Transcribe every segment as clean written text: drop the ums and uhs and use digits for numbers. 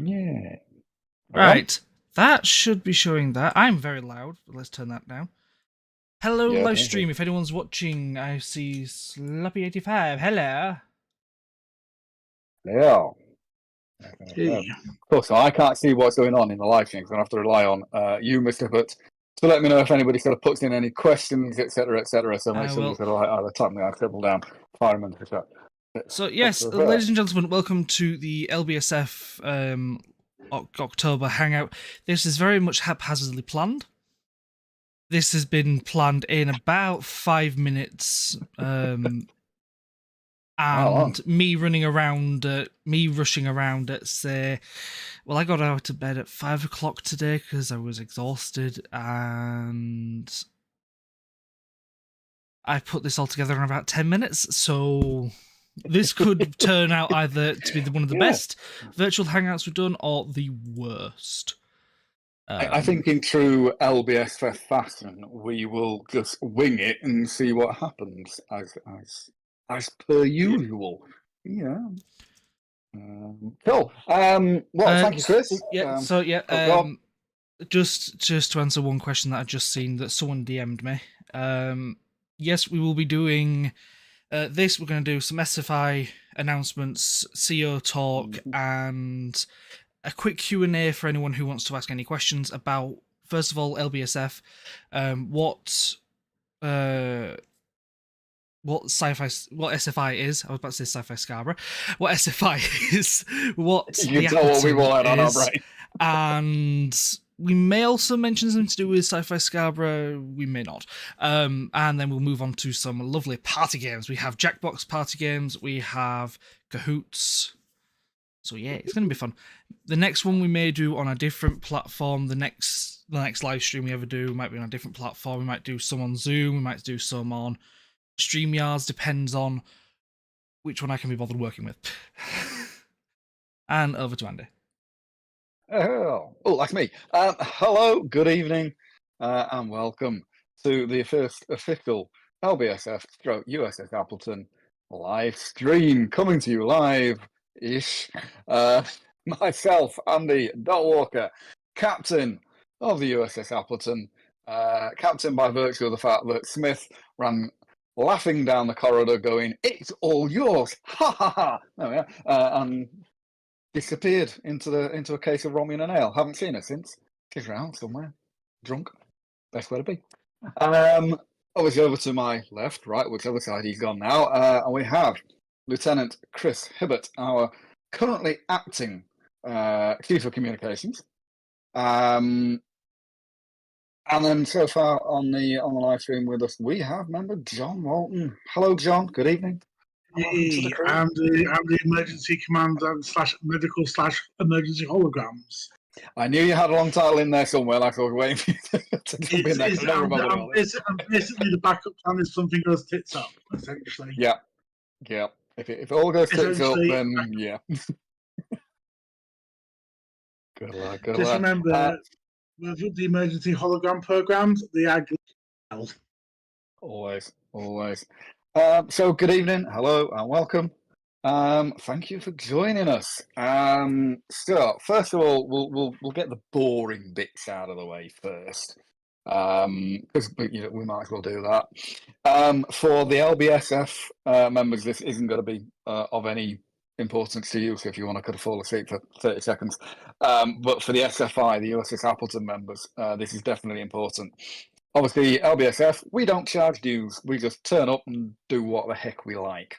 Yeah. Right, that should be showing that. I'm very loud, but let's turn that down. Hello, Yeah, live okay. stream. If anyone's watching, I see Slappy85. Hello. Yeah. Hey. Cool. So I can't see what's going on in the live stream, so I'm going to have to rely on you, Mr. Hutt, to let me know if anybody sort of puts in any questions, etc., etc. So make I sure you will. sort of like either type me out, scribble down, fire them into the chat. So, yes, ladies and gentlemen, welcome to the LBSF October Hangout. This is very much haphazardly planned. This has been planned in about 5 minutes. And me rushing around at say, well, I got out of bed at 5 o'clock today because I was exhausted, and I put this all together in about 10 minutes. So this could turn out either to be one of the best virtual hangouts we've done or the worst. I think in true LBSF fashion, we will just wing it and see what happens as per usual. Yeah. Cool. Well, thank you, Chris. Just to answer one question that I just seen that someone DM'd me. Yes, we will be doing this. We're going to do some SFI announcements, CEO talk, and a quick Q&A for anyone who wants to ask any questions about, first of all, LBSF, what SFI is. I was about to say Sci-Fi Scarborough. What SFI is, what you the know what we want on our is, brain. and we may also mention something to do with Sci-Fi Scarborough. We may not. And then we'll move on to some lovely party games. We have Jackbox party games. We have Cahoots. So yeah, it's going to be fun. The next one we may do on a different platform. The next live stream we ever do might be on a different platform. We might do some on Zoom. We might do some on StreamYards. Depends on which one I can be bothered working with. And over to Andy. Oh, that's me. Hello, good evening, and welcome to the first official LBSF/USS Appleton live stream, coming to you live-ish. Myself, Andy Walker, captain of the USS Appleton, captain by virtue of the fact that Smith ran laughing down the corridor going, "It's all yours!" Ha ha ha! There we are. And disappeared into a case of Romulan and ale. Haven't seen her since. She's around somewhere, drunk. Best way to be. Obviously over to my left, right, whichever side he's gone now, and we have Lieutenant Chris Hibbert, our currently acting Chief of Communications. And then so far on the live stream with us, we have member John Walton. Hello, John. Good evening. Hey, I'm the emergency commander / medical / emergency holograms. I knew you had a long title in there somewhere, like I was waiting for you to jump in there. I'm basically the backup plan if something goes tits up, essentially. Yeah. If it all goes tits up, then yeah. Good luck. Just remember, with the emergency hologram programs, they are good. Always. So good evening, hello, and welcome. Thank you for joining us. So first of all, we'll get the boring bits out of the way first, because we might as well do that. For the LBSF members, this isn't going to be of any importance to you, so if you want to kind of fall asleep for 30 seconds. But for the SFI, the USS Appleton members, this is definitely important. Obviously, LBSF, we don't charge dues. We just turn up and do what the heck we like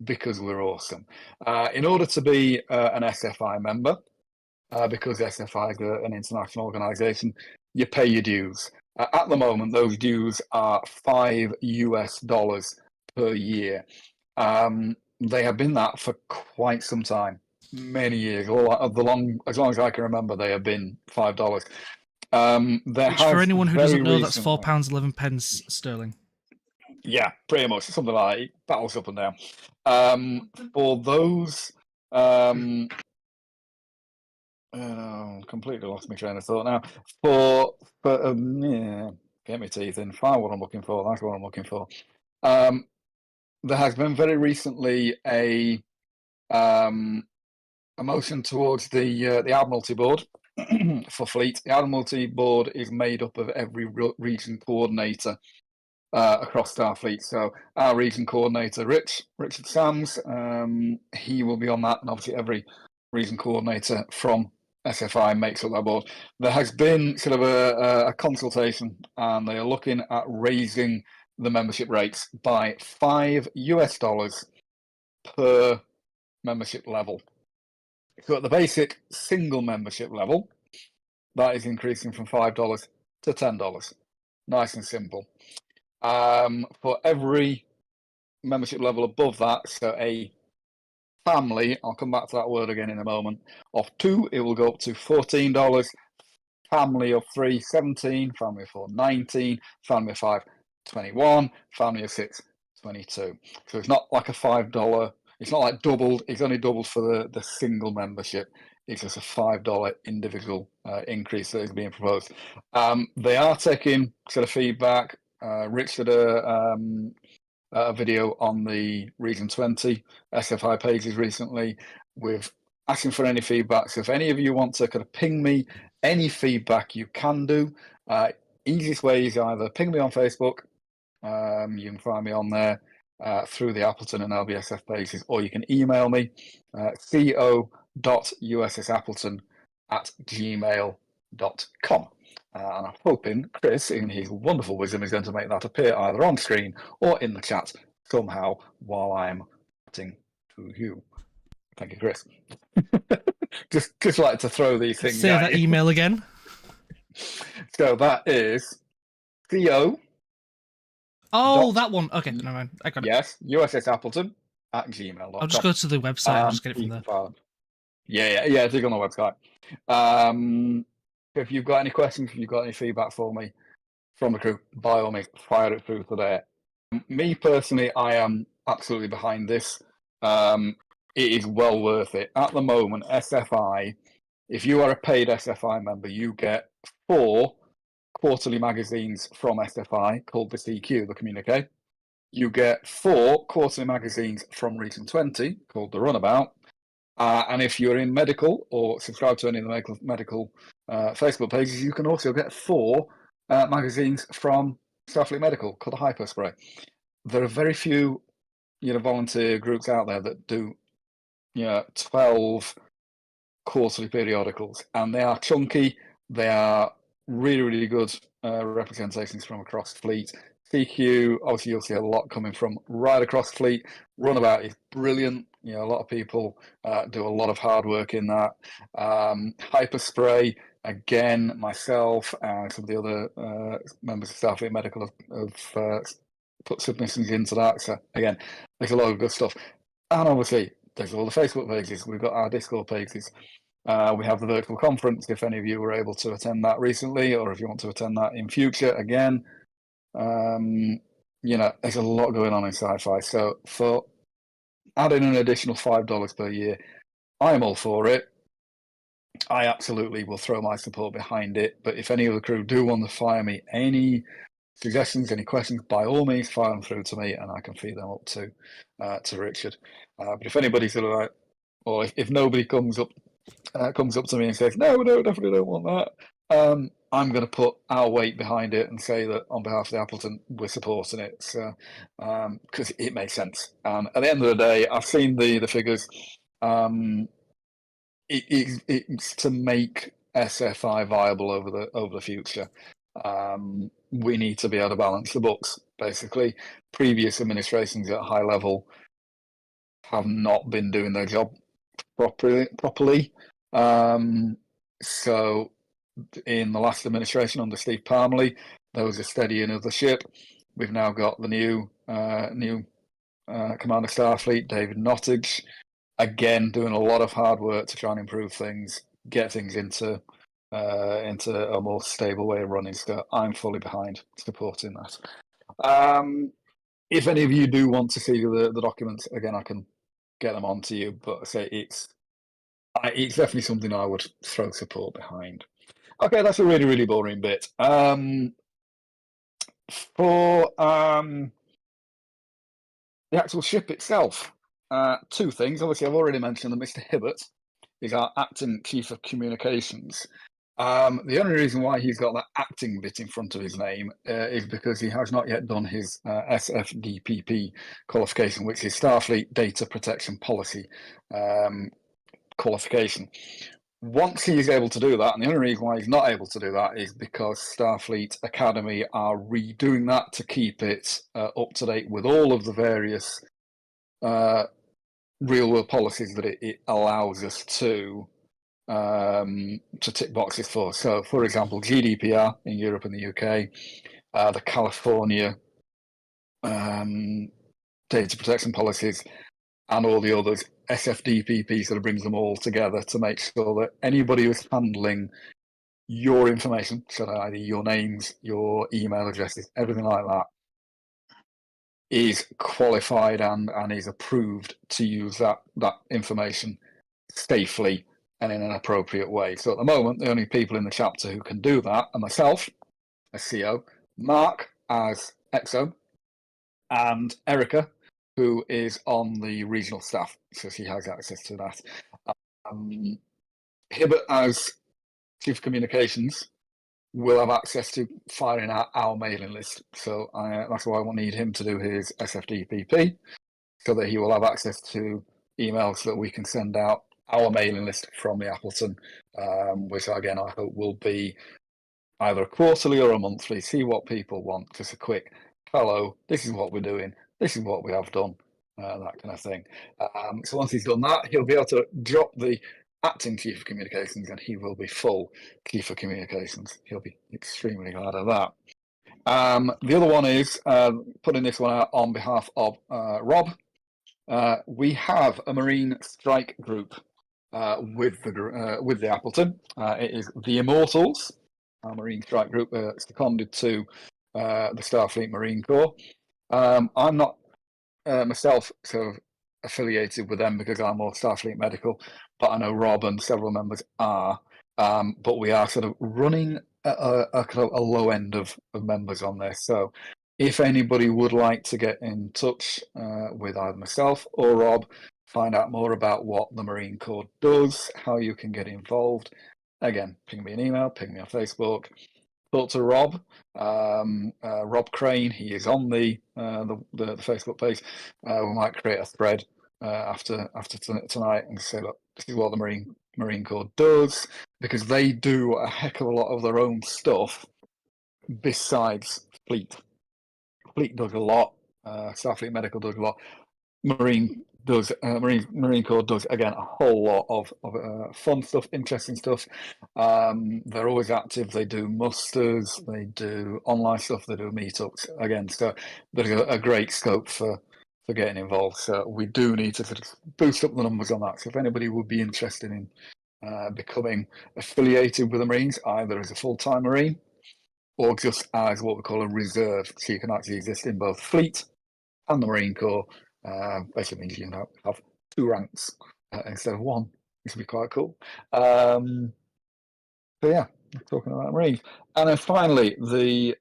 because we're awesome. In order to be an SFI member, because SFI is an international organization, you pay your dues. At the moment, those dues are $5 per year. They have been that for quite some time, many years. As long as I can remember, they have been $5. Which, for anyone who doesn't know, that's £4.11 sterling. Yeah, pretty much something like that. Battles up and down. For those, completely lost my train of thought now. Yeah, get my teeth in. Find what I'm looking for. That's what I'm looking for. There has been very recently a a motion towards the Admiralty Board for Fleet. The Admiralty Board is made up of every region coordinator across Starfleet. So our region coordinator, Richard Sams, he will be on that, and obviously every region coordinator from SFI makes up that board. There has been sort of a consultation, and they are looking at raising the membership rates by $5 per membership level. So at the basic single membership level, that is increasing from $5 to $10. Nice and simple. For every membership level above that, so a family, I'll come back to that word again in a moment, of 2, it will go up to $14. Family of 3, 17. Family of 4, 19. Family of 5, 21. Family of 6, 22. So it's not like a $5. It's not like doubled. It's only doubled for the single membership. It's just a $5 individual increase that is being proposed. They are taking sort of feedback. Rich did a video on the Region 20 SFI pages recently with asking for any feedback. So if any of you want to kind of ping me any feedback, you can do. Easiest way is either ping me on Facebook. You can find me on there through the Appleton and LBSF pages, or you can email me co.ussappleton@gmail.com. And I'm hoping Chris, in his wonderful wisdom, is going to make that appear either on screen or in the chat somehow while I'm chatting to you. Thank you, Chris. just like to throw these things Say at that you. email again. So that is CO. Oh, that one. Okay, never mind. I got it. Yes, ussappleton@gmail.com. I'll just go to the website and just get it from there. Yeah, dig on the website. If you've got any questions, if you've got any feedback for me from the crew, by all means, fire it through today. Me personally, I am absolutely behind this. It is well worth it. At the moment, SFI, if you are a paid SFI member, you get 4 quarterly magazines from SFI called the CQ, the Communique. You get 4 quarterly magazines from Region 20 called the Runabout. And if you're in medical or subscribe to any of the medical Facebook pages, you can also get 4 magazines from Starfleet Medical called the Hyperspray. There are very few, volunteer groups out there that do, 12 quarterly periodicals, and they are chunky. They are really, really good representations from across fleet. CQ, obviously, you'll see a lot coming from right across fleet. Runabout is brilliant. A lot of people do a lot of hard work in that. Hyperspray, again, myself and some of the other members of Starfleet Medical have put submissions into that. So again, there's a lot of good stuff. And obviously, there's all the Facebook pages. We've got our Discord pages. We have the virtual conference. If any of you were able to attend that recently, or if you want to attend that in future, again, there's a lot going on in sci-fi. So for adding an additional $5 per year, I am all for it. I absolutely will throw my support behind it. But if any of the crew do want to fire me any suggestions, any questions, by all means, fire them through to me, and I can feed them up to Richard. But if anybody sort of like, or if nobody comes up to me and says, no, definitely don't want that, I'm going to put our weight behind it and say that on behalf of the Appleton, we're supporting it. So, because it makes sense. At the end of the day, I've seen the figures. It's to make SFI viable over the future. We need to be able to balance the books. Basically, previous administrations at a high level have not been doing their job properly. So in the last administration under Steve Parmley, there was a steadying of the ship. We've now got the new Commander Starfleet, David Nottage, again doing a lot of hard work to try and improve things, get things into a more stable way of running. So I'm fully behind supporting that. If any of you do want to see the documents, again, I can get them on to you, but I say it's definitely something I would throw support behind. Okay, that's a really, really boring bit. For the actual ship itself, 2 things. Obviously, I've already mentioned that Mr. Hibbert is our acting chief of communications. The only reason why he's got that acting bit in front of his name is because he has not yet done his SFDPP qualification, which is Starfleet Data Protection Policy qualification. Once he is able to do that, and the only reason why he's not able to do that is because Starfleet Academy are redoing that to keep it up to date with all of the various real world policies that it allows us to tick boxes for. So, for example, GDPR in Europe and the UK, the California data protection policies, and all the others, SFDPP sort of brings them all together to make sure that anybody who's handling your information, so either your names, your email addresses, everything like that, is qualified and is approved to use that information safely and in an appropriate way. So at the moment, the only people in the chapter who can do that are myself as CO, Mark as EXO, and Erica, who is on the regional staff, so she has access to that. Hibbert as Chief of Communications will have access to firing out our mailing list. So that's why I will need him to do his SFDPP, so that he will have access to emails that we can send out our mailing list from the Appleton, which again I hope will be either a quarterly or a monthly. See what people want. Just a quick hello. This is what we're doing. This is what we have done. That kind of thing. So once he's done that, he'll be able to drop the acting chief of communications, and he will be full chief of communications. He'll be extremely glad of that. The other one is putting this one out on behalf of Rob. We have a Marine strike group with the Appleton. It is the Immortals, our Marine strike group, seconded to the Starfleet Marine Corps. I'm not myself sort of affiliated with them because I'm more Starfleet Medical, but I know Rob and several members are. But we are sort of running a low end of members on this. So if anybody would like to get in touch with either myself or Rob, find out more about what the Marine Corps does, how you can get involved, again, ping me an email, ping me on Facebook. Talk to Rob, Rob Crane. He is on the Facebook page. We might create a thread after tonight and say, look, this is what the Marine Corps does, because they do a heck of a lot of their own stuff besides Fleet. Fleet does a lot. Starfleet Medical does a lot. Marine Corps does again a whole lot of fun stuff, interesting stuff. They're always active. They do musters, they do online stuff, they do meetups again. So there's a great scope for getting involved. So we do need to sort of boost up the numbers on that. So if anybody would be interested in becoming affiliated with the Marines, either as a full-time Marine or just as what we call a reserve, so you can actually exist in both Fleet and the Marine Corps. Basically means you have two ranks instead of one, which would be quite cool. So yeah, talking about Marines. And then finally, the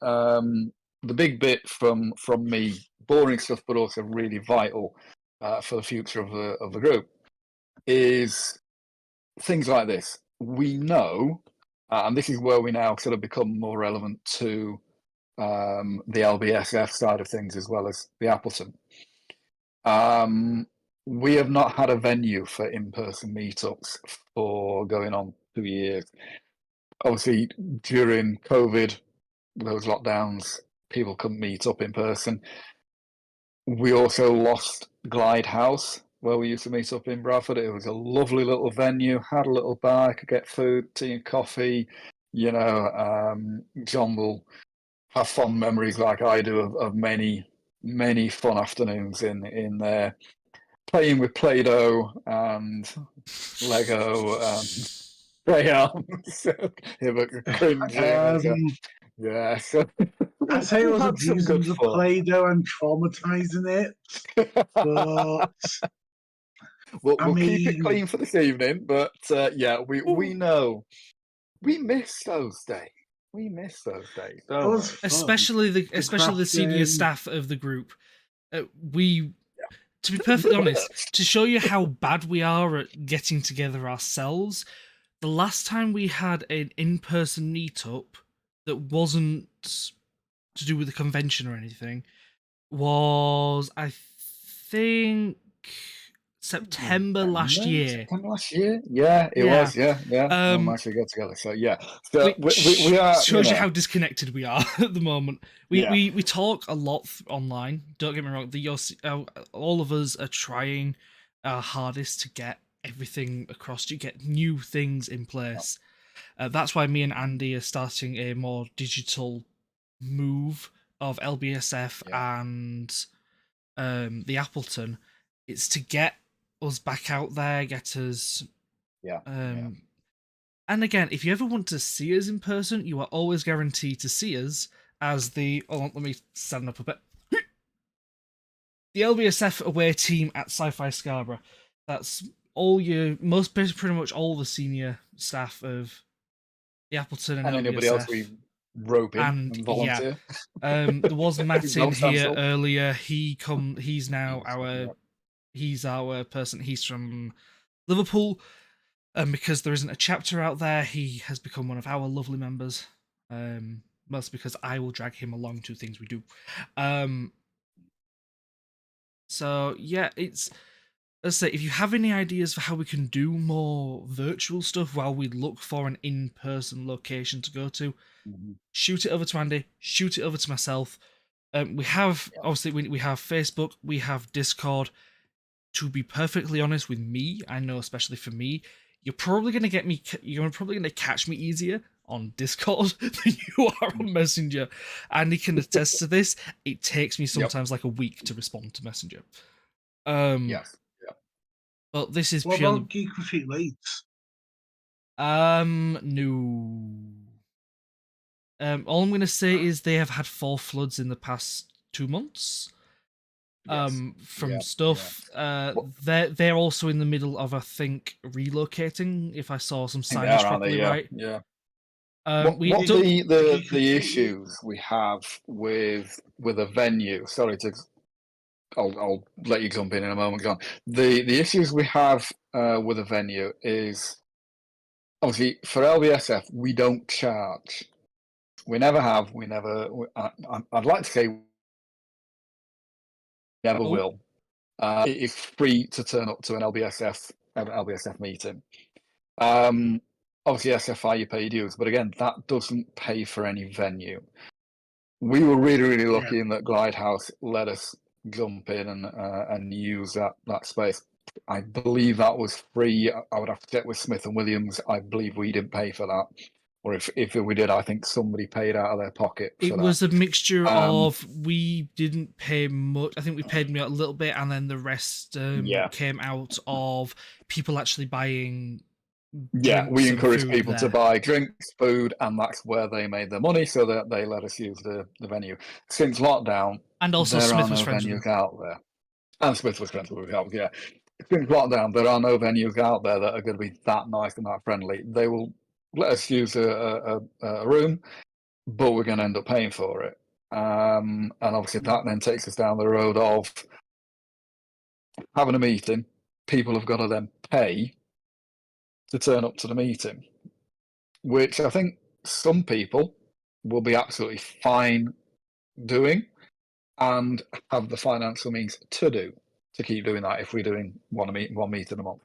big bit from me, boring stuff, but also really vital for the future of the group, is things like this. We know, and this is where we now sort of become more relevant to the LBSF side of things as well as the Appleton. We have not had a venue for in-person meetups for going on 2 years. Obviously, during COVID, those lockdowns, people couldn't meet up in person. We also lost Glide House, where we used to meet up in Bradford. It was a lovely little venue, had a little bar, could get food, tea and coffee. You know, John will have fond memories like I do of many fun afternoons in there, playing with Play-Doh and Lego and crayons. Cringing. Yeah, so I say I was had some abusing good the fun. Play-Doh and traumatizing it, but We'll I keep it mean- clean for this evening, but yeah, we know we miss those days. We miss those days, it don't was we? fun. Especially the senior crafting. staff of the group. We to be perfectly honest, to show you how bad we are at getting together ourselves, the last time we had an in-person meetup that wasn't to do with the convention or anything was, I think, September last year. September last year? Yeah, it Yeah. was. Yeah. We actually got together. So yeah. So Which we are. shows you how disconnected we are at the moment. Yeah. We talk a lot online. Don't get me wrong. All of us are trying our hardest to get everything across, to get new things in place. That's why me and Andy are starting a more digital move of LBSF and the Appleton. It's to get us back out there, get us. And again, if you ever want to see us in person, you are always guaranteed to see us as the. Oh, let me stand up a bit. The LBSF away team at Sci-Fi Scarborough. That's all pretty much all the senior staff of the Appleton and LBSF. Anybody else we rope in and volunteer. Yeah. There was Matt in here earlier. He's now he's our person. He's from Liverpool. Because there isn't a chapter out there, he has become one of our lovely members. Mostly because I will drag him along to things we do. So yeah, it's, let's say, if you have any ideas for how we can do more virtual stuff while we look for an in-person location to go to, shoot it over to Andy, shoot it over to myself. We have obviously we have Facebook, we have Discord. To be perfectly honest with me, I know especially for me, you're probably going to catch me easier on Discord than you are on Messenger. And he can attest to this. It takes me sometimes like a week to respond to Messenger. Yes. Yeah. But this is what purely... about Geek Retreat Leeds? No. All I'm going to say is they have had 4 floods in the past 2 months. From stuff. They're also in the middle of, I think, relocating. If I saw some signage properly, right? Yeah. What the issues we have with a venue? Sorry to, I'll let you jump in a moment, John. The issues we have with a venue is obviously for LBSF we don't charge. We never have. We never. I'd like to say. Never will. It is free to turn up to an LBSF meeting. Obviously, SFI you pay dues, but again, that doesn't pay for any venue. We were really lucky in that Glidehouse let us jump in and use that space. I believe that was free. I would have to check with Smith and Williams. I believe we didn't pay for that. Or if we did, I think somebody paid out of their pocket. It was a mixture of, we didn't pay much. I think we paid me a little bit, and then the rest came out of people actually buying. Yeah, we encourage people to buy drinks, food, and that's where they made their money, so that they let us use the venue. Since lockdown, and also there Smith are was no friends venues out there. And Smith was friends with help, yeah. Since lockdown, there are no venues out there that are going to be that nice and that friendly. They will let us use a room, but we're going to end up paying for it. And obviously that then takes us down the road of having a meeting. People have got to then pay to turn up to the meeting, which I think some people will be absolutely fine doing and have the financial means to keep doing that if we're doing one meeting a month.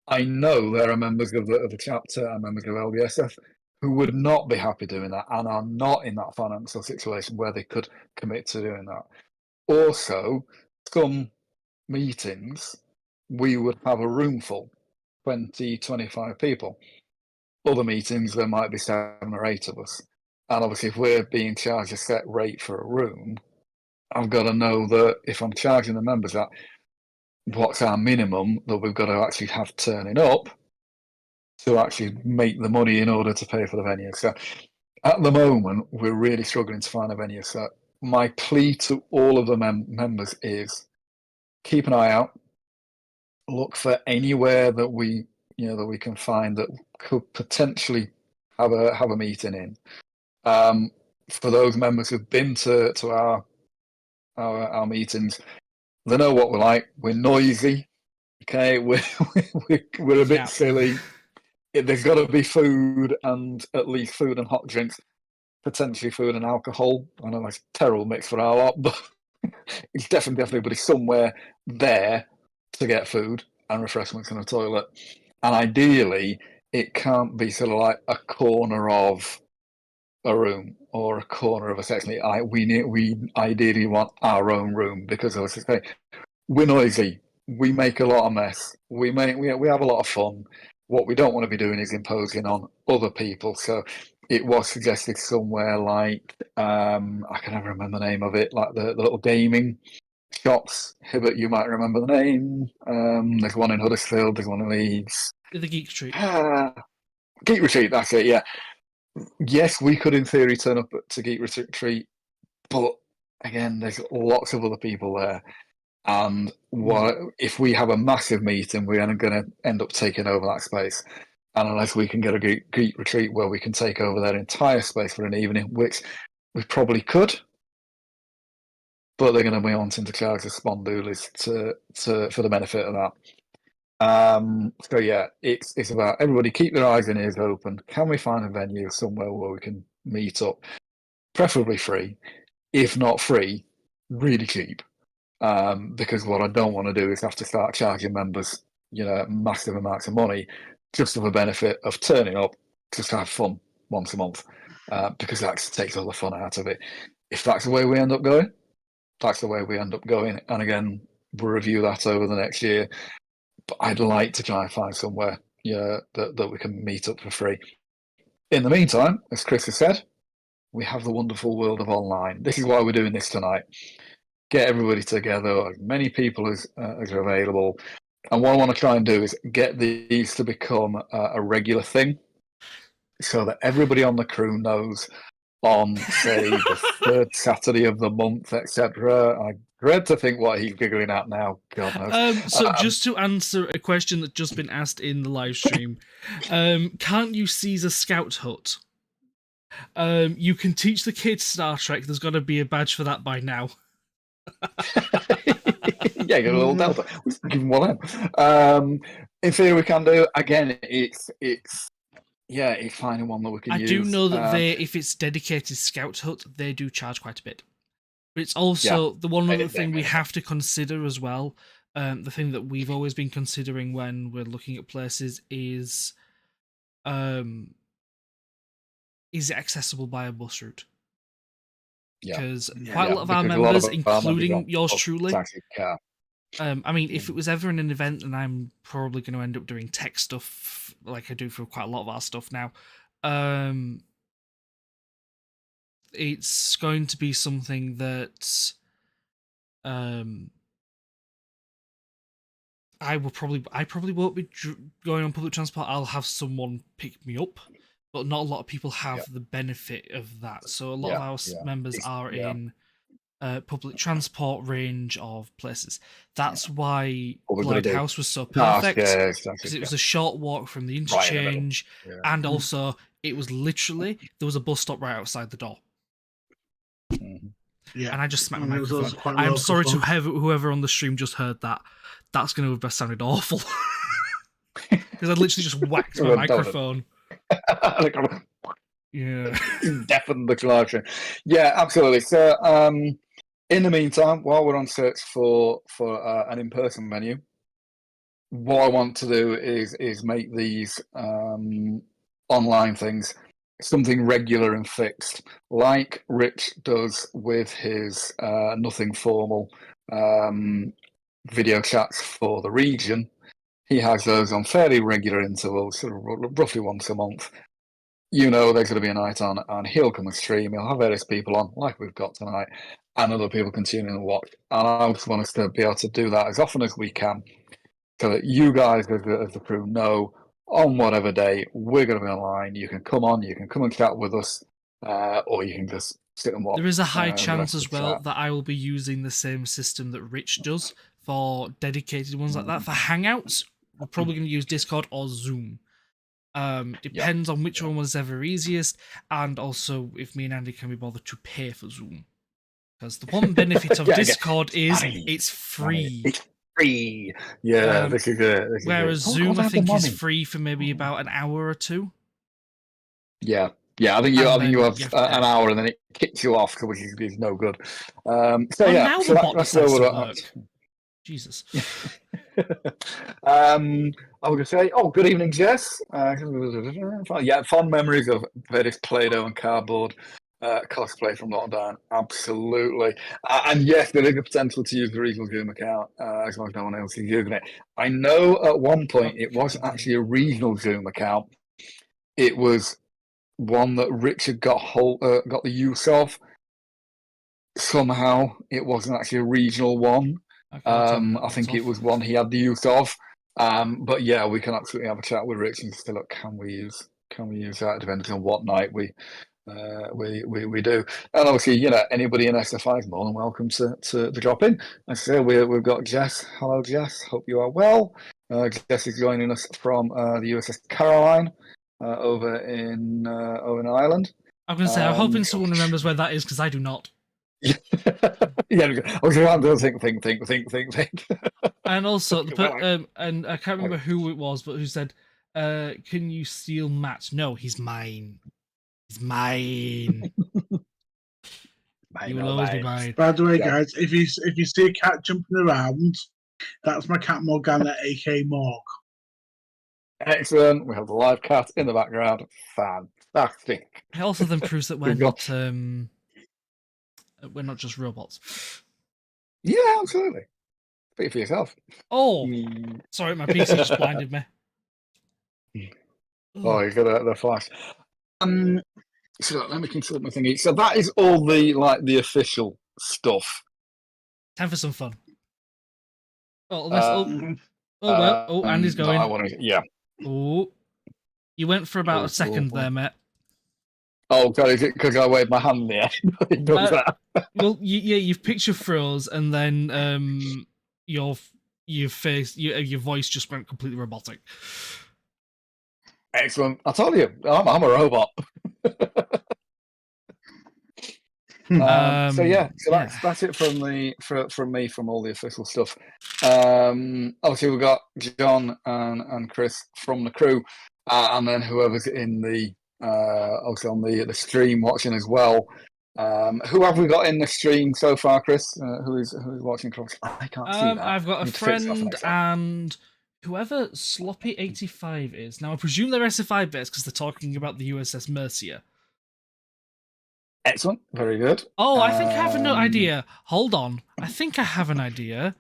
I know there are members of the chapter and members of LBSF who would not be happy doing that and are not in that financial situation where they could commit to doing that. Also, some meetings, we would have a room full, 20, 25 people. Other meetings, there might be 7 or 8 of us. And obviously, if we're being charged a set rate for a room, I've got to know that if I'm charging the members that, what's our minimum that we've got to actually have turning up to actually make the money in order to pay for the venue. So at the moment, we're really struggling to find a venue. So my plea to all of the members is keep an eye out, look for anywhere that we can find that could potentially have a meeting in. For those members who've been to our meetings, They know what we're like. We're noisy. Okay, we're a bit Yeah. silly. There's got to be food, and at least food and hot drinks, potentially food and alcohol. I know that's a terrible mix for our lot, but it's definitely somewhere there to get food and refreshments and a toilet. And ideally, it can't be sort of like a corner of a room or a corner of a section. We ideally want our own room, because I was just saying, we're noisy. We make a lot of mess. We have a lot of fun. What we don't want to be doing is imposing on other people. So it was suggested somewhere like, I can never remember the name of it, like the little gaming shops. Hibbert, you might remember the name. There's one in Huddersfield. There's one in Leeds. The Geek Retreat. Geek Retreat. That's it. Yeah. Yes, we could in theory turn up to Geek Retreat, but again, there's lots of other people there. And if we have a massive meeting, we're going to end up taking over that space. And unless we can get a Geek Retreat where we can take over their entire space for an evening, which we probably could, but they're going to be wanting to charge us spondoolies for the benefit of that. So yeah, it's about everybody keep their eyes and ears open. Can we find a venue somewhere where we can meet up, preferably free? If not free, really cheap. Because what I don't want to do is have to start charging members, massive amounts of money just for the benefit of turning up just to have fun once a month, because that just takes all the fun out of it. If that's the way we end up going, that's the way we end up going. And again, we'll review that over the next year. But I'd like to try and find somewhere, that we can meet up for free. In the meantime, as Chris has said, we have the wonderful world of online. This is why we're doing this tonight. Get everybody together, as many people as are available. And what I want to try and do is get these to become a regular thing, so that everybody on the crew knows on, say, the third Saturday of the month, etc. I dread to think what he's giggling at now. God knows. So just to answer a question that's just been asked in the live stream, can't you seize a scout hut? You can teach the kids Star Trek. There's got to be a badge for that by now. Yeah, get a little delta. Give them one out. In theory, we can do. Again, it's finding one that we can use. I do know that if it's dedicated scout hut, they do charge quite a bit. But it's also the one other thing we have to consider as well. The thing that we've always been considering when we're looking at places is it accessible by a bus route? Because quite a lot of our members, including yours truly, I mean, if it was ever in an event, and I'm probably going to end up doing tech stuff like I do for quite a lot of our stuff now, it's going to be something that I probably won't be going on public transport. I'll have someone pick me up, but not a lot of people have the benefit of that. So a lot of our members are in public transport range of places. That's why Lighthouse was so perfect, because it was a short walk from the interchange, and also it was literally, there was a bus stop right outside the door. Yeah, and I just smacked my microphone. I'm sorry to whoever on the stream just heard that. That's going to have sounded awful, because I literally just whacked my microphone. Yeah, deafened the collection. Yeah, absolutely. So, in the meantime, while we're on search for an in-person venue, what I want to do is make these online things something regular and fixed, like Rich does with his nothing formal video chats for the region. He has those on fairly regular intervals, sort of roughly once a month. There's going to be a night on, and he'll come and stream. He'll have various people on, like we've got tonight, and other people can tune in and watch. And I just want us to be able to do that as often as we can, so that you guys, as the crew, know on whatever day we're going to be online. You can come on, you can come and chat with us, or you can just sit and watch. There is a high chance as well that I will be using the same system that Rich does for dedicated ones like that. For Hangouts, we're probably going to use Discord or Zoom. Depends on which one was ever easiest, and also if me and Andy can be bothered to pay for Zoom. Because the one benefit of Yeah, Discord is money. it's free. It's free. Yeah, this is it. Whereas Zoom, I think, is free for maybe about an hour or two. Yeah, I think you And have then you have to an pay. hour and then it kicks you off, which is no good. So Well, yeah, now so the bot that's decides where to we're work. Jesus. I was going to say, good evening, Jess. Yeah, fond memories of various Play-Doh and cardboard cosplay from lockdown. Absolutely. And yes, there is a potential to use the regional Zoom account as long as no one else is using it. I know at one point it wasn't actually a regional Zoom account. It was one that Richard got the use of. Somehow it wasn't actually a regional one. I think it was one he had the use of. But yeah, we can absolutely have a chat with Rich and say, look, can we use that, depending on what night we do. And obviously, anybody in SFI is more than welcome to drop in. And so we've got Jess. Hello, Jess. Hope you are well. Jess is joining us from the USS Caroline over in Ireland. I'm going to say, I'm hoping someone remembers where that is, because I do not. Yeah, I was around to think. And also, and I can't remember who it was, but who said, "Can you steal Matt?" No, he's mine. He's mine. He will always be mine. By the way, guys, if you see a cat jumping around, that's my cat Morgana, aka Morg. Excellent. We have the live cat in the background. Fantastic. It also then proves that we're not just robots. Yeah, absolutely. Speak for yourself. Oh, sorry, my PC just blinded me. Oh, you got the flash. So let me consult my thingy. So that is all the official stuff. Time for some fun. Oh, Andy's going. Yeah. Oh, you went for about a second there, mate. Oh God, is it because I waved my hand in the air? It does that. Well, you've picture froze, and then your face, your voice just went completely robotic. Excellent. I told you, I'm a robot. So that's it from me from all the official stuff. Obviously we've got John and Chris from the crew, and then whoever's in the also on the stream watching as well. Who have we got in the stream so far, Chris? Who's watching? I can't see that. I've got a friend and whoever Sloppy85 is. Now I presume they're SFI based because they're talking about the USS Mercia. Excellent, very good. Oh, I think I have an idea. Hold on, I think I have an idea.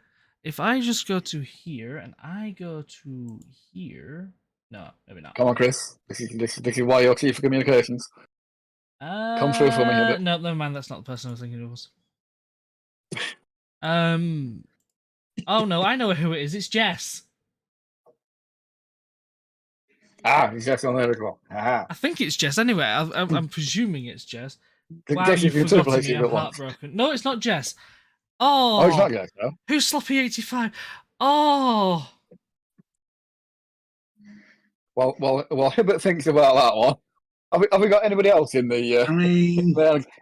If I just go to here and I go to here, no, maybe not. Come on, Chris. This is why you're chief of communications. Come through for me a bit. No, never mind. That's not the person I was thinking it was. Oh no, I know who it is. It's Jess. It's Jess on there as well. Aha. I think it's Jess. Anyway, I'm presuming it's Jess. Wow, you've forgotten me. I'm heartbroken. No, it's not Jess. Oh, it's not Jess, no? Who's Sloppy85? Oh. Well, Hibbert thinks about that one. Have we got anybody else in the? I mean,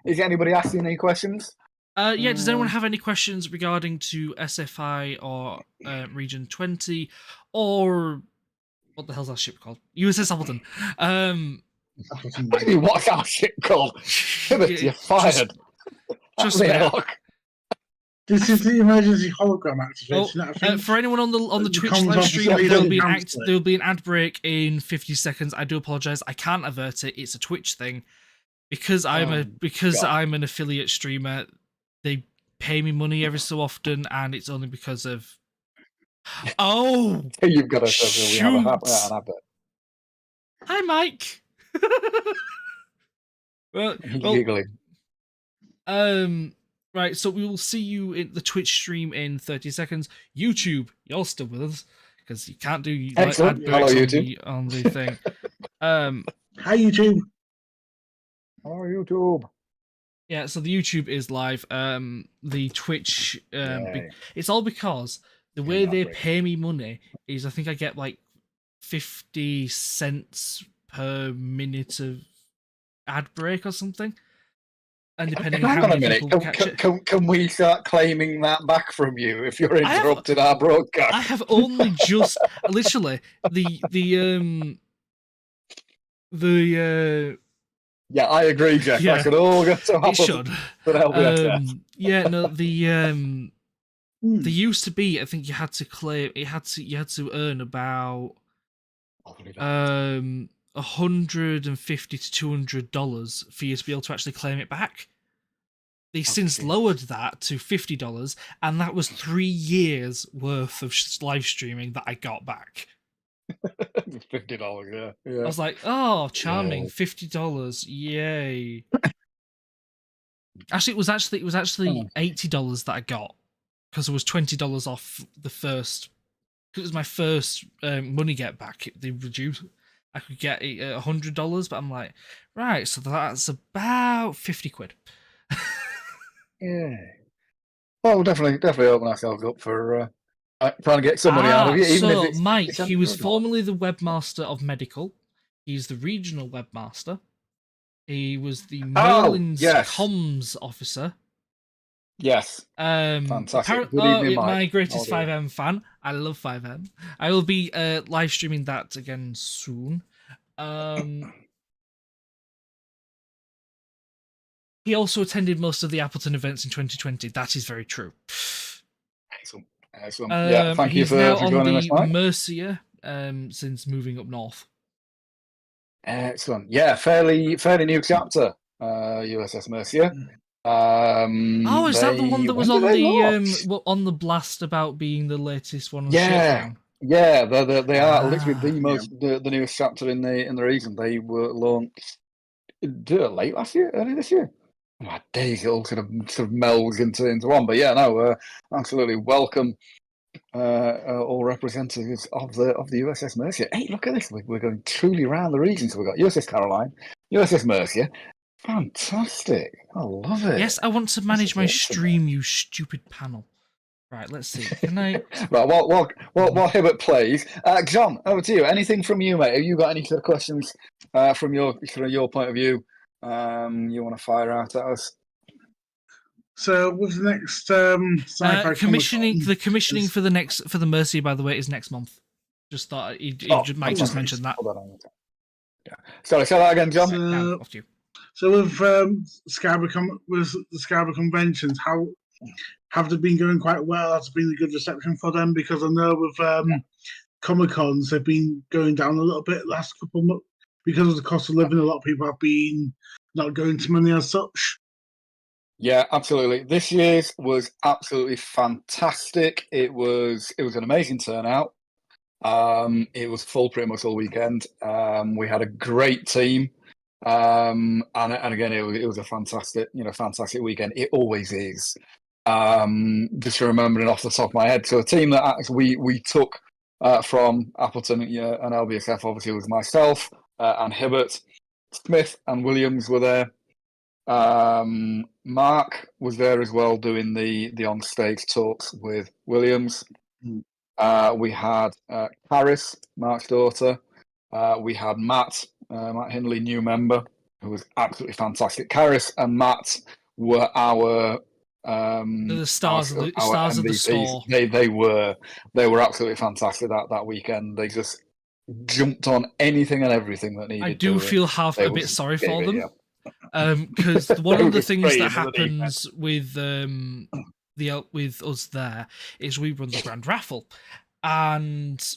is anybody asking any questions? Yeah. Does anyone have any questions regarding to SFI or Region 20 or what the hell's that ship called? USS Appleton. What's our ship called? Hibbert, you're fired. Just this is the emergency hologram activation. For anyone on the Twitch live stream, there'll be an ad break in 50 seconds. I do apologize. I can't avert it. It's a Twitch thing. Because I'm an affiliate streamer, they pay me money every so often, and it's only because of. Oh, you've got to have an ad break. Hi, Mike. well, giggling. Right, so we will see you in the Twitch stream in 30 seconds. YouTube, you're still with us because you can't do ad breaks on the thing. Hi, YouTube. Hello, YouTube. Yeah, so the YouTube is live. The Twitch, it's all because the way they pay me money is I think I get like 50 cents per minute of ad break or something. and depending on Hang how on a many minute. people catch it. Can we start claiming that back from you if you're interrupting our broadcast? I have only just literally the Yeah, I agree, Jeff. Yeah, That should all go to it should. LBSF. Yeah, no, there used to be, I think you had to claim you had to earn about $150 to $200 for you to be able to actually claim it back. They since lowered that to $50, and that was 3 years worth of live streaming that I got back. $50, yeah. I was like, oh, charming, $50, yay. Actually, it was actually $80 that I got, because it was $20 off the first. Because it was my first money get back. They reduced. I could get it at $100, but I'm like, right, so that's about 50 quid. Yeah. Well, we'll definitely open ourselves up for trying to get some money out of you. Even if it's Mike, he was formerly the webmaster of Medical. He's the regional webmaster. He was the Merlin's comms officer. Yes. Fantastic. Good evening, Mike. My greatest 5M fan. I love 5M. I will be live streaming that again soon. He also attended most of the Appleton events in 2020. That is very true. Excellent. Yeah, thank you for joining us, Mike. He's now on the Mercia since moving up north. Excellent. Yeah, fairly new chapter, USS Mercia. Is that the one that was on the blast about being the latest one? Yeah, they are literally the newest chapter in the region. They were launched late last year, early this year. My days, it all sort of melds into one. But yeah, no, absolutely welcome. All representatives of the USS Mercia. Hey, look at this! We're going truly around the region. So we've got USS Caroline, USS Mercia. Fantastic! I love it. Yes, I want to manage my stream. You stupid panel. Right, let's see. Can I? Right, while Hibbert plays, John, over to you. Anything from you, mate? Have you got any sort of questions from your point of view? You want to fire out at us? So, what's the next sci-fi commissioning? The commissioning for the Mercy, by the way, is next month. Just thought Mike just mentioned that. Yeah. Sorry, say that again, John. No, off to you. So with the Scarborough conventions, how have they been going quite well? Has been a good reception for them? Because I know with Comic Cons, they've been going down a little bit last couple of months because of the cost of living. A lot of people have been not going to many as such. Yeah, absolutely. This year's was absolutely fantastic. It was an amazing turnout. It was full pretty much all weekend. We had a great team. And again, it was a fantastic weekend. It always is. Just remembering off the top of my head. So a team that actually we took from Appleton and LBSF obviously was myself and Hibbert. Smith and Williams were there. Mark was there as well doing the on-stage talks with Williams. We had Paris, Mark's daughter. We had Matt Hindley, new member, who was absolutely fantastic. Karis and Matt were our the stars of the store. They were absolutely fantastic that weekend. They just jumped on anything and everying that needed. I do feel a bit sorry for them. Because one of the things that happens with with us there is we run the grand raffle, and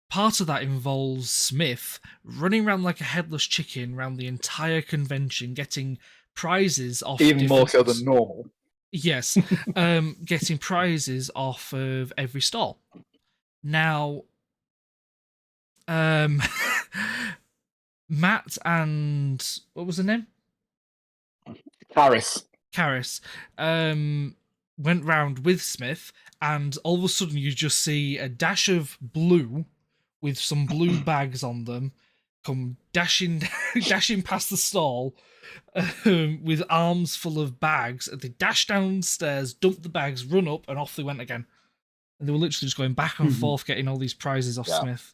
part of that involves Smith running around like a headless chicken around the entire convention, getting prizes off. Even more so than normal. Yes, getting prizes off of every stall. Now, Matt and what was her name? Karis went round with Smith, and all of a sudden you just see a dash of blue with some blue bags on them come dashing past the stall with arms full of bags. They dash downstairs, dump the bags, run up, and off they went again. And they were literally just going back and forth getting all these prizes off Smith.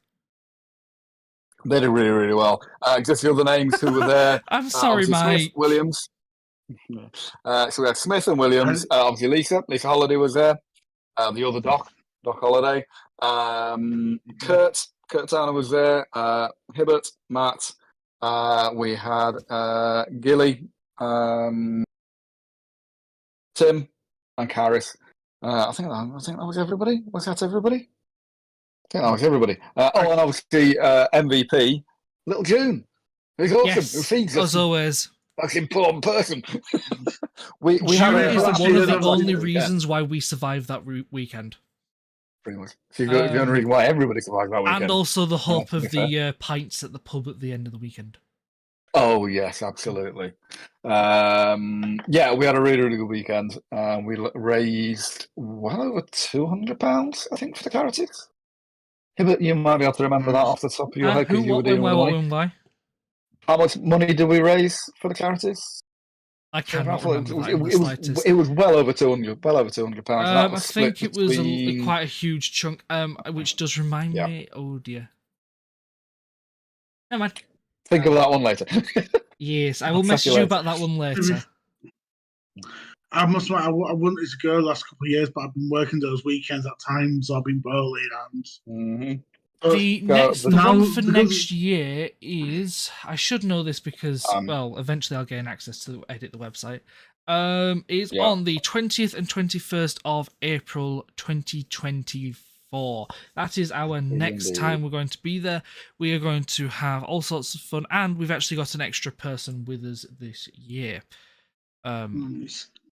They did really, really well. Just the other names who were there. I'm sorry, Mike. Williams. So we had Smith and Williams. Obviously, Lisa Holiday was there. The other Doc Holiday. Kurt Turner was there. Hibbert, Matt. We had Gilly, Tim, and Karis. I think that was everybody. Was that everybody? I think that was everybody. And obviously MVP, Little June. Who's awesome. Yes, who feeds us. as always. Most important person. we June have is last one year of the was only like- reasons why we survived that weekend. pretty much. She's the only reason why everybody survived that weekend. And also the hope of to be the pints at the pub at the end of the weekend. Oh yes, absolutely. We had a really good weekend. We raised well over £200, I think, for the charities. Hibbert, you might be able to remember that off the top of your head because you were dealing with the money. Why? How much money did we raise for the charities? I cannot Raffle, remember that in the slightest. it was well over £200. Well over £200. That was I think it was between... quite a huge chunk. Which does remind me. Oh dear. Never mind. Think of that one later. Yes, I will message you about that one later. I must admit, I wanted to go the last couple of years, but I've been working those weekends at times. I've been poorly, and The one for next year is, I should know this because eventually I'll gain access to edit the website. Is on the 20th and 21st of April 2024. That is our next time we're going to be there. We are going to have all sorts of fun, and we've actually got an extra person with us this year.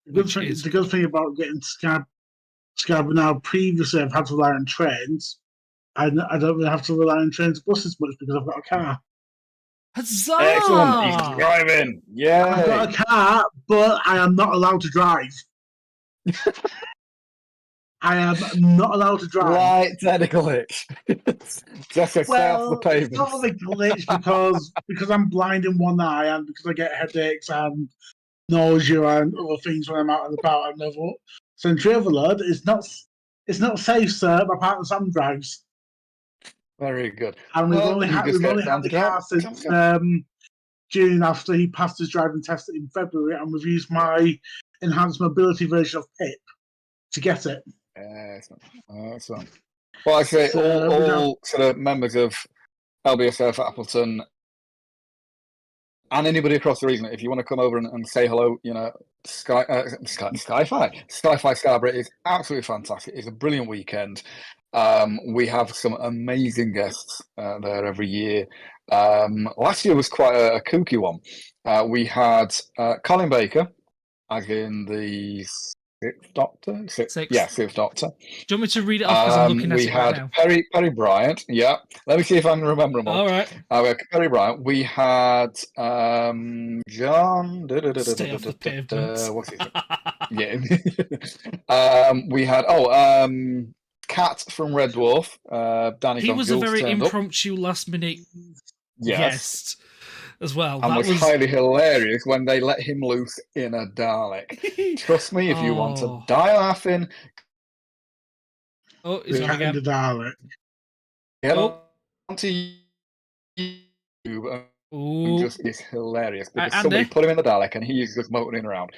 The good thing about getting Scarborough now, previously I've had to rely on trains. I don't really have to rely on trains and buses much because I've got a car. Huzzah! Excellent. He's driving. Yeah. I've got a car, but I am not allowed to drive. I am not allowed to drive. Right, technical glitch. Just to stay off the pavement. It's not a glitch because I'm blind in one eye and because I get headaches and nausea and other things when I'm out and about. I've never. Century Overload is not safe, sir. My partner Sam drives. Very good. And we've only had the car since June after he passed his driving test in February, and we've used my enhanced mobility version of PIP to get it. Excellent. Well, I say all sort of members of LBSF, Appleton, and anybody across the region, if you want to come over and say hello, Sci-Fi Scarborough is absolutely fantastic. It's a brilliant weekend. We have some amazing guests there every year. Last year was quite a kooky one. We had Colin Baker, as in the Sixth Doctor? Sixth Doctor. Do you want me to read it off because I'm looking at it right now? We had Perry Bryant. Yeah. Let me see if I can remember them all. All right. We had Perry Bryant. We had John... Stay off the pavement. What's his name? Yeah. We had... Cat from Red Dwarf. Danny he was a very impromptu up. Last-minute guest as well. And was highly hilarious when they let him loose in a Dalek. Trust me, if you want to die laughing... Oh, he's gone again. The Dalek. Get onto YouTube and just it's hilarious. Because somebody put him in the Dalek and he's just motoring around.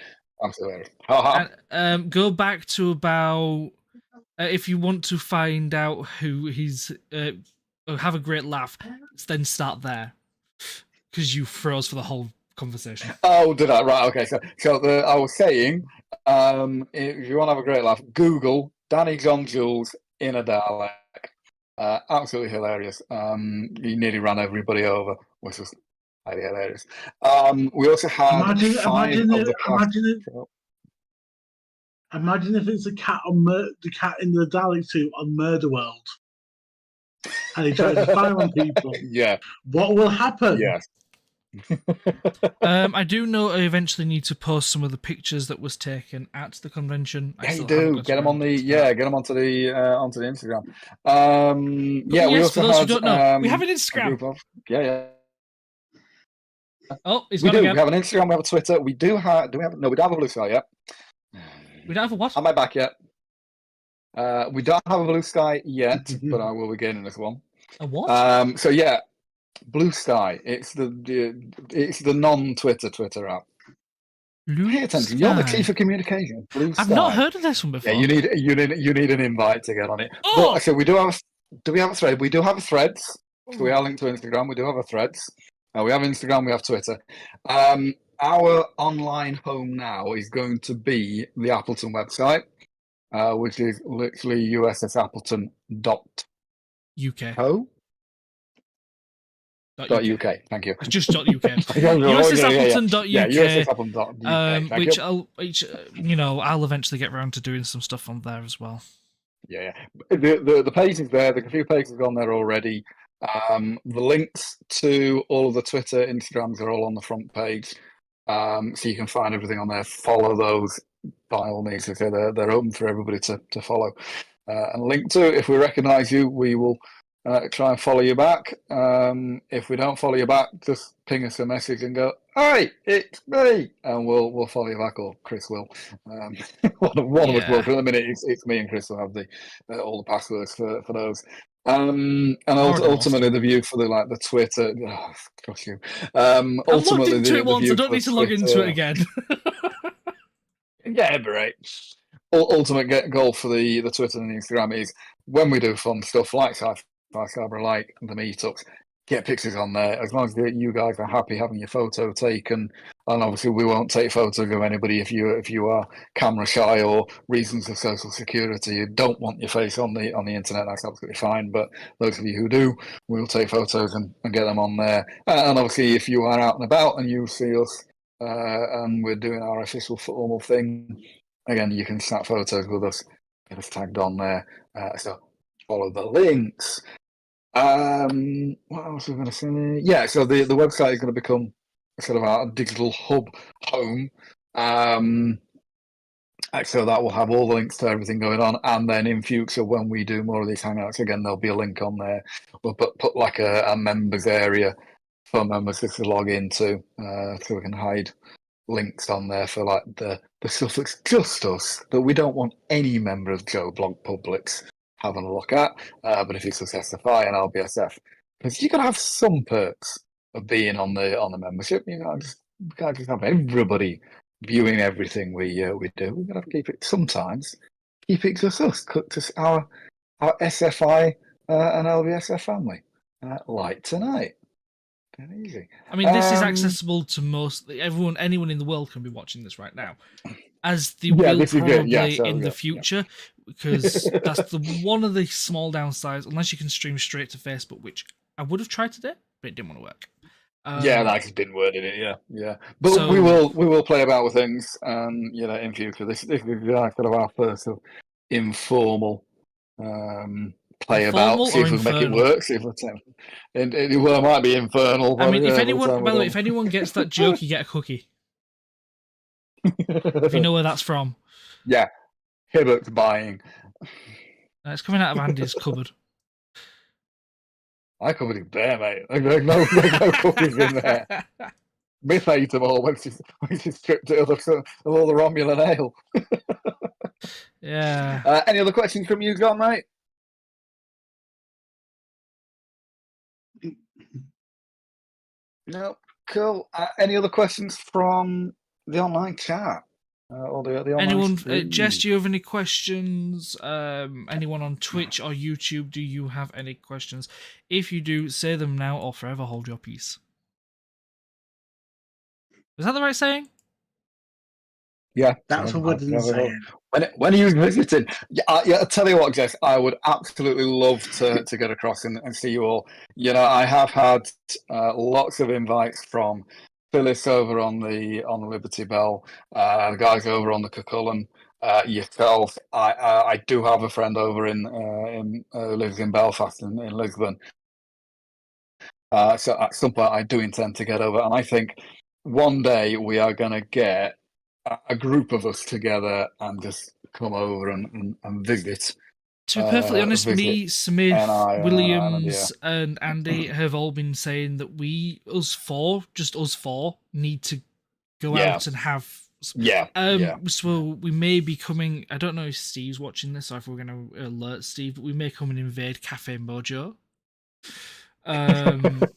Absolutely hilarious. Go back to about... if you want to find out who he's... have a great laugh, then start there. Because you froze for the whole conversation. Oh, did I? Right, okay. So I was saying, if you want to have a great laugh, Google Danny John Jules in a Dalek. Absolutely hilarious. He nearly ran everybody over, which was highly hilarious. We also had Imagine if it's a cat the cat in the Dalek suit on Murder World, and he tries to spy on people. Yeah. What will happen? Yes. I do know I eventually need to post some of the pictures that was taken at the convention. Yeah, you do. Get them on get them onto the Instagram. We also for those had, who don't know, we have an Instagram. Oh, we do. We have an Instagram. We have a Twitter. We do have. We don't have a Blue Sky yet. We don't have a what? Am I back yet? We don't have a Blue Sky yet, but I will be getting this one. A what? Blue Sky. It's the non-Twitter app. Pay attention. You're the chief of communication. Blue Sky. I've not heard of this one before. Yeah, you need an invite to get on it. Oh! But so we do have. Do we have a thread? We do have a threads. So we are linked to Instagram. We do have a threads. We have Instagram. We have Twitter. Our online home now is going to be the Appleton website, which is literally ussappleton.co. UK. .uk. Thank you. Just .uk. USSappleton.uk. Yeah, USSappleton.uk. Which I'll eventually get around to doing some stuff on there as well. Yeah. The page is there. There's a few pages on there already. The links to all of the Twitter, Instagrams are all on the front page. So you can find everything on there. Follow those by all means. They're open for everybody to follow and link to. If we recognise you, we will try and follow you back. If we don't follow you back, just ping us a message and go, "Hi, it's me," and we'll follow you back, or Chris will. One of us will. For the minute, it's me and Chris will have all the passwords for those. And ultimately, the view for the Twitter. Oh, gosh, you. I've logged into it once. I don't need to log Twitter, into it again. Yeah, but right. Ultimate goal for the Twitter and the Instagram is when we do fun stuff like Sci-Fi Scarborough, like the meetups, get pictures on there. As long as you guys are happy having your photo taken, and obviously we won't take photos of anybody if you are camera shy or reasons of social security. You don't want your face on the internet. That's absolutely fine. But those of you who do, we'll take photos and get them on there. And obviously, if you are out and about and you see us and we're doing our official formal thing, again, you can snap photos with us, get us tagged on there. So follow the links. What else was I going to say? Yeah, so the website is going to become sort of our digital hub home. So that will have all the links to everything going on, and then in future when we do more of these hangouts, again there'll be a link on there. We'll put like a members area for members to log into, so we can hide links on there for like the stuff that's just us, that we don't want any member of Joe Blog Publics having a look at. But if it's just SFI and LBSF, because you got to have some perks of being on the membership. You can't just have everybody viewing everything we do. We've got to keep it just us, just our SFI and LBSF family, like tonight. Very easy. I mean, this is accessible to anyone in the world can be watching this right now, as they will probably in the future, because that's one of the small downsides. Unless you can stream straight to Facebook, which I would have tried today, but it didn't want to work. That just didn't work, did it? Yeah. But we will play about with things, and in future, this is sort of our first sort of informal play about, see if we can make it work. See if it might be infernal. I mean, if anyone gets that joke, you get a cookie. If you know where that's from. Yeah, Hibbert's buying. It's coming out of Andy's cupboard. My cupboard is bare, mate. There's no cookies in there. Miss ate them all when she stripped it of all the Romulan ale. Yeah. Any other questions from you, John, mate? No, cool. Any other questions from the online chat? Or the online anyone, stream? Jess, do you have any questions? Anyone on Twitch or YouTube, do you have any questions? If you do, say them now or forever hold your peace. Is that the right saying? Yeah, that's a word saying. When are you visiting? I tell you what, Jess, I would absolutely love to get across and see you all. I have had lots of invites from Phyllis over on the Liberty Bell, the guys over on the Cuchulainn, yourself. I do have a friend over who lives in Belfast in Lisbon. So at some point I do intend to get over, and I think one day we are going to get a group of us together and just come over and visit. To be perfectly honest, me, Smith, Williams, and Andy have all been saying that us four, need to go out and have. So we may be coming. I don't know if Steve's watching this or if we're going to alert Steve, but we may come and invade Cafe Mojo. And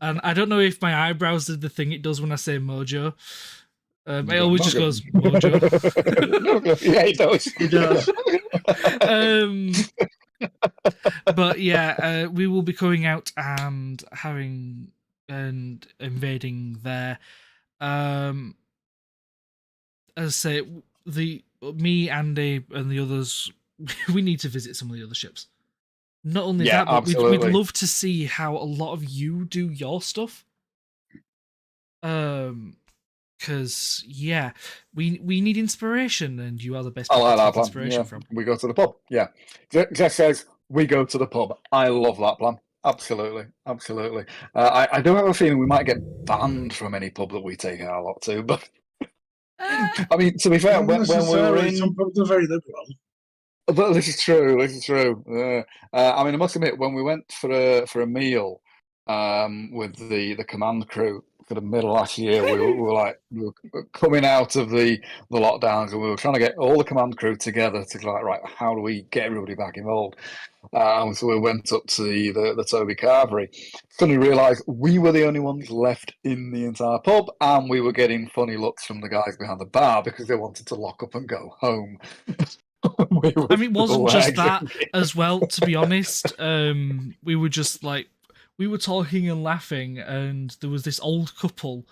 I don't know if my eyebrows did the thing it does when I say Mojo. It always just goes Mojo. Yeah, it does. It does. But yeah, we will be going out and having and invading there. As I say, me, Andy, and the others, we need to visit some of the other ships. Not only Yeah, that, but we'd absolutely. love to see how a lot of you do your stuff. Because yeah, we need inspiration, and you are the best I people like to that get plan. inspiration Yeah, from. we go to the pub. Yeah, Jess says we go to the pub. I love that plan. Absolutely, absolutely. I do have a feeling we might get banned from any pub that we take our lot to. But I mean, to be fair, Not when we were necessarily. in, Some pubs are very liberal. but this is true. This is true. I mean, I must admit, when we went for a meal with the command crew for the middle last year, we were coming out of the lockdowns, and we were trying to get all the command crew together to like, right, how do we get everybody back involved? So we went up to the Toby Carvery. Suddenly realised we were the only ones left in the entire pub, and we were getting funny looks from the guys behind the bar because they wanted to lock up and go home. I mean, it wasn't just that as well, to be honest. We were just like, we were talking and laughing, and there was this old couple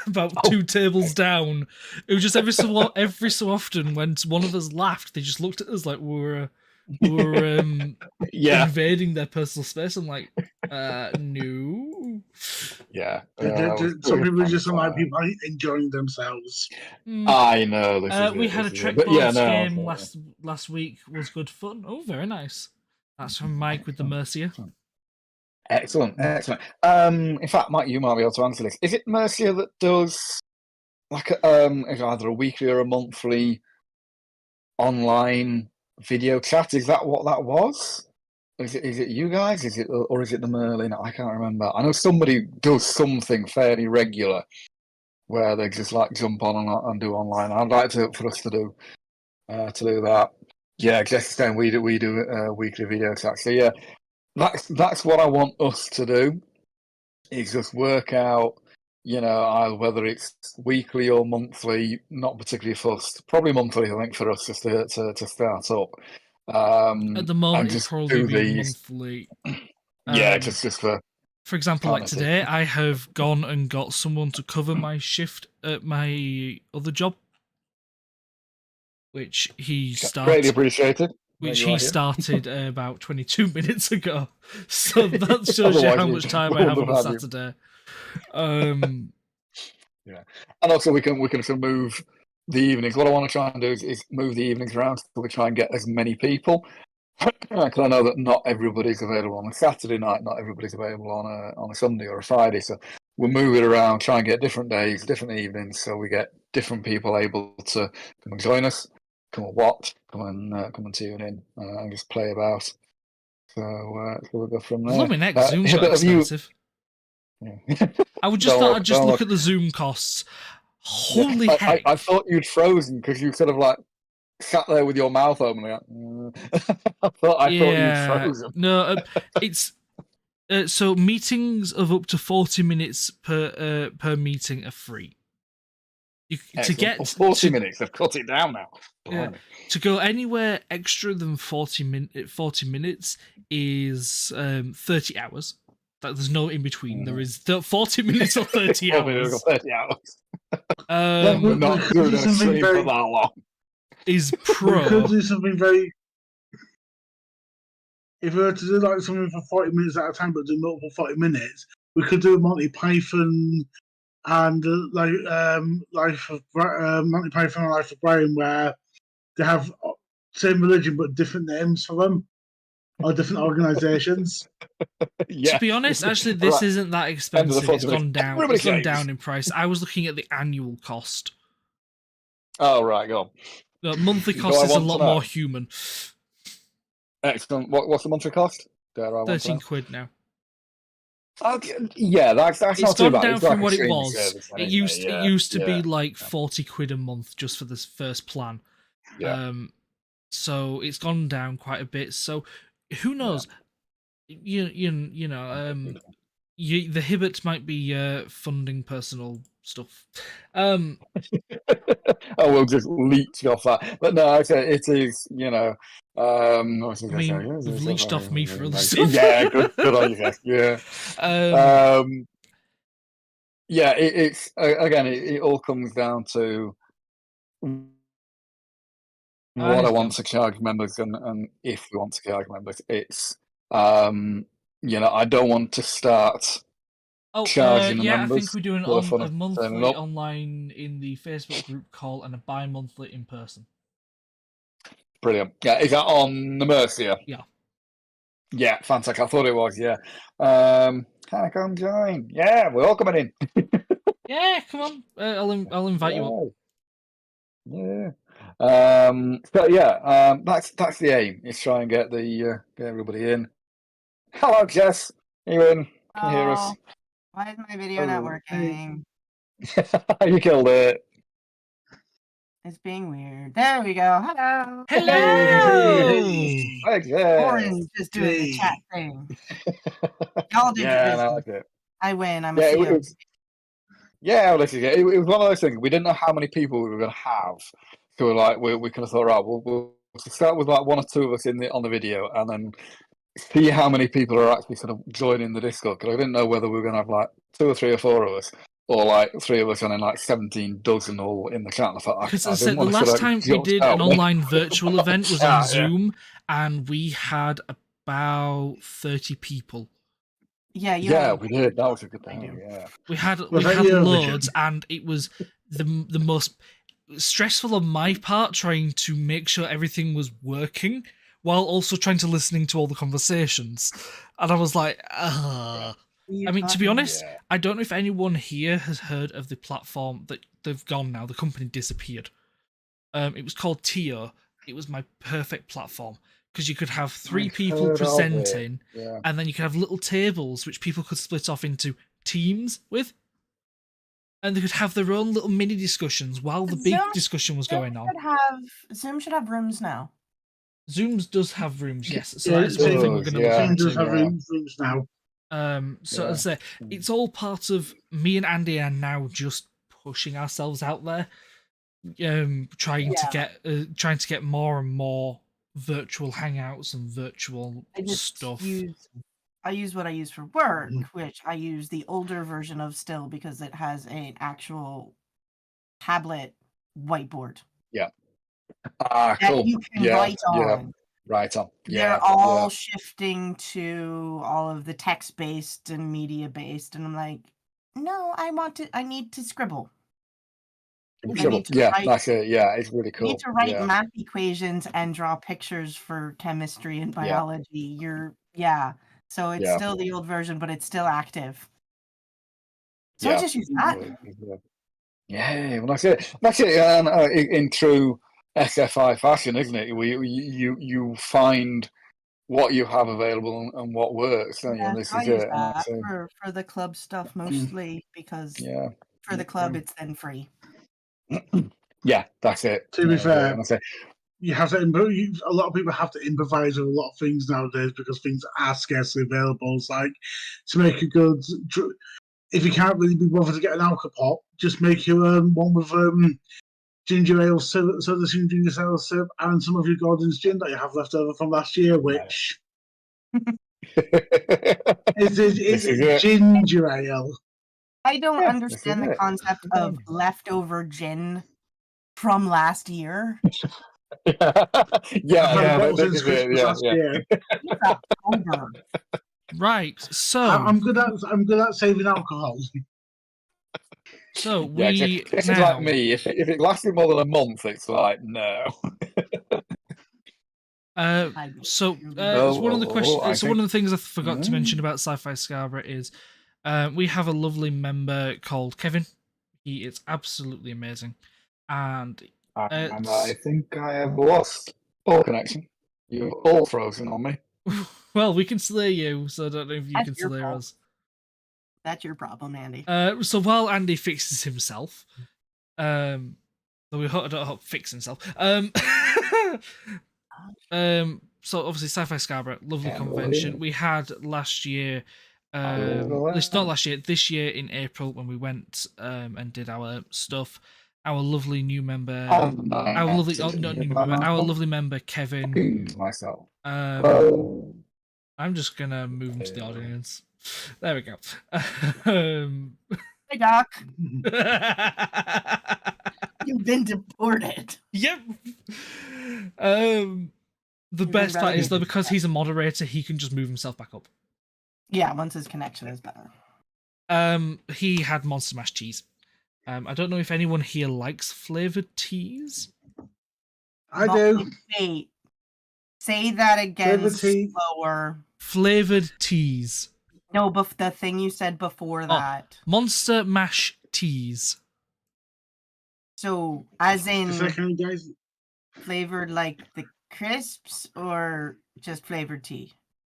about 2 tables down. It was just every so often when one of us laughed, they just looked at us like we were yeah, invading their personal space. I'm like, no. yeah. Some people just don't like people enjoying themselves. I know. This is we it, had a this is trick it. But boards yeah, no, game last week. Was good fun. Oh, very nice. That's from Mike with the Mercia. Excellent, excellent. In fact, Mike, you might be able to answer this. Is it Mercia that does like either a weekly or a monthly online video chat? Is that what that was? Is it you guys? Is it or is it the Merlin? I can't remember. I know somebody does something fairly regular where they just like jump on and do online. I'd like for us to do that. Yeah, just saying we do weekly video chat. So yeah, that's what I want us to do. Is just work out, either whether it's weekly or monthly. Not particularly fussed. Probably monthly, I think, for us just to start up. At the moment, it'd just probably do be these. monthly. Yeah, just for. For example, like today, I have gone and got someone to cover my shift at my other job, which he started. Greatly appreciated. Which he started about 22 minutes ago. So that shows you how much time I have on a Saturday. Yeah, and also we can sort of move the evenings. What I want to try and do is move the evenings around so we try and get as many people. Because I know that not everybody's available on a Saturday night, not everybody's available on a Sunday or a Friday. So we'll move it around, try and get different days, different evenings, so we get different people able to come and join us, come and watch, come and tune in, and just play about. So we'll go from there. Blooming heck, Zoom's got expensive. Yeah. I would just thought I'd just look at the Zoom costs. Holy heck! I thought you'd frozen because you sort of like sat there with your mouth open. Like, I thought you'd frozen. No, it's so meetings of up to 40 minutes per meeting are free. To get 40 minutes, they've cut it down now. To go anywhere extra than 40 minutes is 30 hours. There's no in between. There is 40 minutes or 30 hours. 30 hours. We're not doing a stream for that long. Is pro. We could do something very. If we were to do like something for 40 minutes at a time, but do multiple 40 minutes, we could do a Monty Python and Life of Monty Python and Life of Brian, where they have same religion but different names for them or different organizations. To be honest, actually, this isn't that expensive. It's gone down. It's gone down in price. I was looking at the annual cost. Oh right, go on. The monthly cost is a lot more human. Excellent. What's the monthly cost? 13 quid now. Okay, yeah, that's it's not too gone bad. down It's from like what it was. It used to be like 40 quid a month just for this first plan. Yeah. So it's gone down quite a bit. So who knows? You the Hibbert might be funding personal stuff. Oh, we'll just leech off that. But no, I say it is. I mean, we've leached off me for other stuff. Yeah, good on you, Jess. Yeah. Yeah, it's again. It all comes down to what I want to charge members and if we want to charge members. It's I don't want to start charging the yeah, I members think we're doing for the fun a of monthly turning up. online in the Facebook group call and a bi-monthly in person. Brilliant. Yeah, is that on the Mercia? Yeah. Yeah, fantastic. I thought it was. Yeah. Can I come join? Yeah, we're all coming in. Yeah, come on. I'll invite you up. Yeah. So yeah, that's the aim. Is try and get get everybody in. Hello, Jess. Are you in? Can you hear us? Why is my video not working? You killed it. It's being weird. There we go. Hello. Hello. Hi, Jess. Orange just doing the chat thing. Y'all did your business. I like it. I win. I'm Yeah, a CEO. Well, this is it. It was one of those things. We didn't know how many people we were going to have, so we're like, we kind of thought, right, we'll start with like one or two of us on the video, and then see how many people are actually sort of joining the Discord. Because I didn't know whether we were going to have like 2 or 3 or 4 of us, or like 3 of us and then like 17 dozen all in the chat. And I thought, because I said the last time we did an online virtual event was on Zoom, and we had about 30 people. Yeah, we did. That was a good thing. Yeah, we had loads, and it was the most stressful on my part trying to make sure everything was working while also trying to listening to all the conversations. And I was like, I mean, to be honest, I don't know if anyone here has heard of the platform that they've gone now. The company disappeared. It was called Tio. It was my perfect platform because you could have 3 people presenting, and then you could have little tables which people could split off into teams with, and they could have their own little mini discussions while the big discussion was going on. Zoom should have rooms now. Zoom does have rooms, yes. So that is one thing we're going to look into. Zoom does have rooms now. So as I say, it's all part of me and Andy are now just pushing ourselves out there, trying to get more and more virtual hangouts and virtual stuff. I use what I use for work, which I use the older version of still because it has an actual tablet whiteboard. Yeah. Cool. You can write on. Right on. They're all shifting to all of the text-based and media-based, and I'm like, no, I need to scribble. That's it. Yeah, it's really cool. You need to write math equations and draw pictures for chemistry and biology. So it's still the old version, but it's still active. So I just use that. Yeah, well, that's it. That's it. In true SFI fashion, isn't it? You find what you have available and what works, don't you? And this I is use it. that for the club stuff mostly because for the club it's then free. Yeah, that's it. To be fair, you have to. A lot of people have to improvise with a lot of things nowadays because things are scarcely available. It's like to make a good. If you can't really be bothered to get an alcohol, just make your one with ginger ale, soda ginger ale syrup, and some of your Gordon's gin that you have left over from last year, which is ginger ale. I don't understand the concept of leftover gin from last year. Right, so I'm good at saving alcohol. So it's like me. If it lasted more than a month, it's like no. So one of the questions. So one of the things I forgot to mention about Sci-Fi Scarborough is we have a lovely member called Kevin. He is absolutely amazing, and I think I have lost all connection. You're all frozen on me. Well, we can still hear you, so I don't know if you can still hear us. That's your problem, Andy. So while Andy fixes himself, though we hope fix himself. So obviously Sci-Fi Scarborough, lovely convention. We had last year It's not last year. This year in April when we went and did our stuff. Our lovely new member, our lovely member Kevin. Myself. I'm just gonna move him to the audience. There we go. Hey, Doc. You've been deported. Yep. The best part is though, because he's a moderator, he can just move himself back up. Yeah, once his connection is better. He had Monster Mash cheese. I don't know if anyone here likes flavored teas. I do. Wait. Say that again slower. Flavored teas. No, but the thing you said before that. Monster Mash teas. So, as in Second, guys. flavored like the crisps or just flavored tea?